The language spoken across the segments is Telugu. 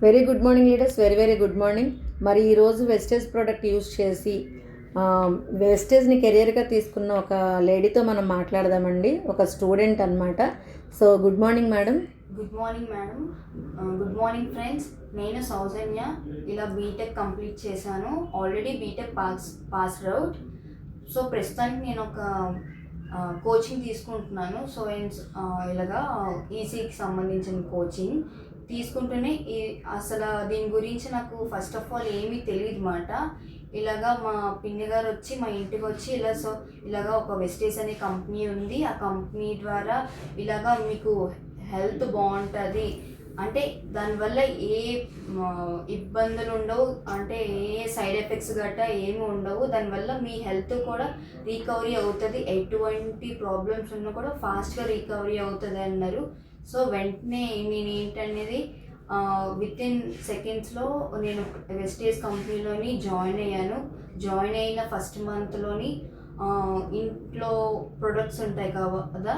Very good morning leaders, very good morning. మరి ఈరోజు వెస్టేజ్ ప్రోడక్ట్ యూజ్ చేసి వెస్టేజ్ని కెరియర్గా తీసుకున్న ఒక లేడీతో మనం మాట్లాడదామండి. ఒక స్టూడెంట్ అనమాట. So good morning madam. Good morning madam. Good morning friends. నేను సౌజన్య. ఇలా బీటెక్ కంప్లీట్ చేశాను. Already BTech passed out. So ప్రస్తుతానికి నేను ఒక కోచింగ్ తీసుకుంటున్నాను. సో ఇలాగా ఈసీకి సంబంధించిన కోచింగ్ తీసుకుంటూనే అసలు దీని గురించి నాకు ఫస్ట్ ఆఫ్ ఆల్ ఏమీ తెలియదు మాట. ఇలాగా మా పిన్ని గారు వచ్చి మా ఇంటికి వచ్చి ఇలాగా ఒక వెస్టేజ్ అనే కంపెనీ ఉంది, ఆ కంపెనీ ద్వారా ఇలాగా మీకు హెల్త్ బాగుంటుంది, అంటే దానివల్ల ఏ ఇబ్బందులు ఉండవు, అంటే ఏ సైడ్ ఎఫెక్ట్స్ గట్రా ఏమి ఉండవు, దానివల్ల మీ హెల్త్ కూడా రికవరీ అవుతుంది, ఎటువంటి ప్రాబ్లమ్స్ ఉన్నా కూడా ఫాస్ట్గా రికవరీ అవుతుంది అన్నారు. సో వెంటనే నేను ఏంటనేది విత్ ఇన్ సెకండ్స్లో నేను వెస్టేజ్ కంపెనీలోని జాయిన్ అయ్యాను. జాయిన్ అయిన ఫస్ట్ మంత్లోని ఇంట్లో ప్రొడక్ట్స్ ఉంటాయి కదా,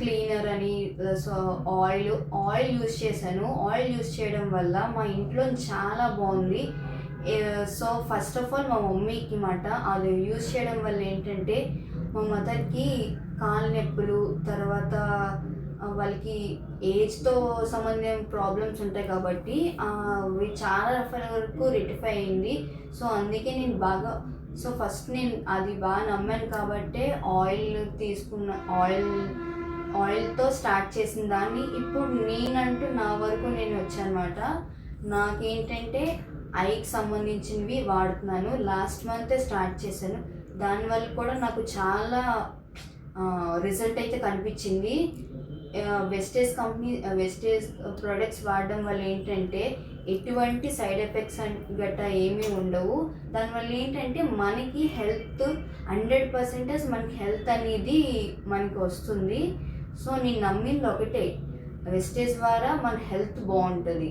క్లీనర్ అని, సో ఆయిల్ యూస్ చేశాను. ఆయిల్ యూస్ చేయడం వల్ల మా ఇంట్లో చాలా బాగుంది. సో ఫస్ట్ ఆఫ్ ఆల్ మా మమ్మీకి మాట అది యూస్ చేయడం వల్ల ఏంటంటే మా మదర్కి కాళ్ళ నొప్పులు, తర్వాత వాళ్ళకి ఏజ్తో సంబంధం ప్రాబ్లమ్స్ ఉంటాయి కాబట్టి అవి చాలా వరకు రెటిఫై అయింది. సో అందుకే నేను ఫస్ట్ నేను అది బాగా నమ్మాను కాబట్టి ఆయిల్ తీసుకున్న ఆయిల్తో స్టార్ట్ చేసిన దాన్ని ఇప్పుడు నేనంటూ నా వరకు నేను వచ్చానమాట. నాకేంటంటే ఐకి సంబంధించినవి వాడుతున్నాను. లాస్ట్ మంతే స్టార్ట్ చేశాను. దానివల్ల కూడా నాకు చాలా రిజల్ట్ అయితే కనిపించింది. వెస్టేజ్ ప్రోడక్ట్స్ వాడడం వల్ల ఏంటంటే ఎటువంటి సైడ్ ఎఫెక్ట్స్ గట్టా ఏమీ ఉండవు. దానివల్ల ఏంటంటే మనకి హెల్త్ 100% మనకి హెల్త్ అనేది మనకి వస్తుంది. సో నేను నమ్మింది ఒకటే, వెస్టేజ్ ద్వారా మన హెల్త్ బాగుంటుంది.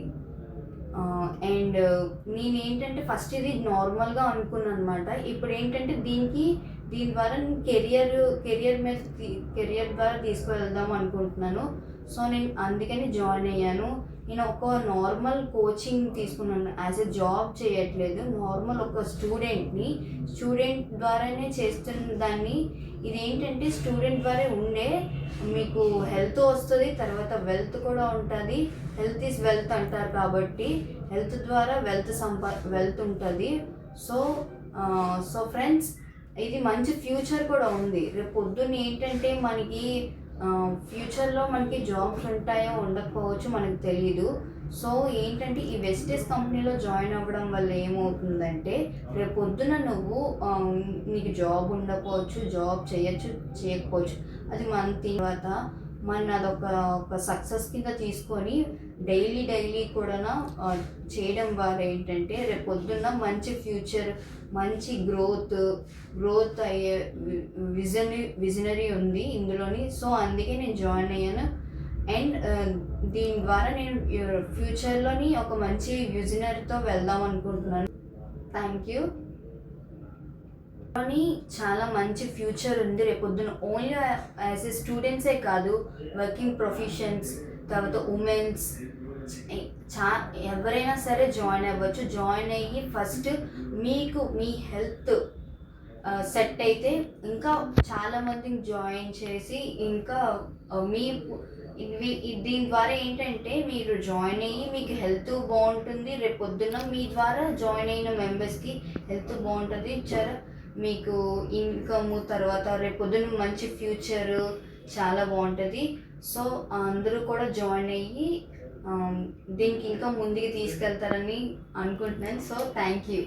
అండ్ నేనేంటంటే ఫస్ట్ ఇది నార్మల్గా అనుకున్నాను అనమాట. ఇప్పుడు ఏంటంటే దీని ద్వారా నేను కెరియర్ ద్వారా తీసుకువెళ్దాం అనుకుంటున్నాను. సో నేను అందుకని జాయిన్ అయ్యాను. నేను ఒక నార్మల్ కోచింగ్ తీసుకున్నాను, యాజ్ ఎ జాబ్ చేయట్లేదు. నార్మల్ ఒక స్టూడెంట్ ద్వారానే చేస్తున్న దాన్ని. ఇదేంటంటే స్టూడెంట్ ద్వారా ఉండే మీకు హెల్త్ వస్తుంది, తర్వాత వెల్త్ కూడా ఉంటుంది. హెల్త్ ఈజ్ వెల్త్ అంటారు కాబట్టి హెల్త్ ద్వారా వెల్త్ ఉంటుంది. సో ఫ్రెండ్స్, ఇది మంచి ఫ్యూచర్ కూడా ఉంది. రేపు పొద్దున్న ఏంటంటే మనకి ఫ్యూచర్లో మనకి జాబ్స్ ఉంటాయో ఉండకపోవచ్చు, మనకు తెలియదు. సో ఏంటంటే ఈ వెస్టేజ్ కంపెనీలో జాయిన్ అవ్వడం వల్ల ఏమవుతుందంటే రేపు పొద్దున నీకు జాబ్ ఉండకపోవచ్చు, జాబ్ చేయకపోవచ్చు. అది మన తర్వాత అదొక సక్సెస్ కింద తీసుకొని డైలీ కూడా చేయడం ద్వారా ఏంటంటే రేపు పొద్దున్న మంచి ఫ్యూచర్, మంచి గ్రోత్ అయ్యే విజనరీ ఉంది ఇందులోని. సో అందుకే నేను జాయిన్ అయ్యాను. అండ్ దీని ద్వారా నేను ఫ్యూచర్లోని ఒక మంచి విజనరీతో వెళ్దాం అనుకుంటున్నాను. Thank you. కానీ చాలా మంచి ఫ్యూచర్ ఉంది రేపొద్దున. ఓన్లీ యాజ్ ఏ స్టూడెంట్సే కాదు, వర్కింగ్ ప్రొఫెషన్స్, తర్వాత ఉమెన్స్, ఎవరైనా సరే జాయిన్ అవ్వచ్చు. జాయిన్ అయ్యి ఫస్ట్ మీకు మీ హెల్త్ సెట్ అయితే ఇంకా చాలామందిని జాయిన్ చేసి ఇంకా దీని ద్వారా ఏంటంటే మీరు జాయిన్ అయ్యి మీకు హెల్త్ బాగుంటుంది. రేపు పొద్దున్న మీ ద్వారా జాయిన్ అయిన మెంబర్స్కి హెల్త్ బాగుంటుంది, మీకు ఇన్కమ్, తర్వాత రేపు పొద్దున్న మంచి ఫ్యూచర్ చాలా బాగుంటుంది. సో అందరూ కూడా జాయిన్ అయ్యి దీనికి ఇంకా ముందుకు తీసుకెళ్తారని అనుకుంటున్నాను. So thank you.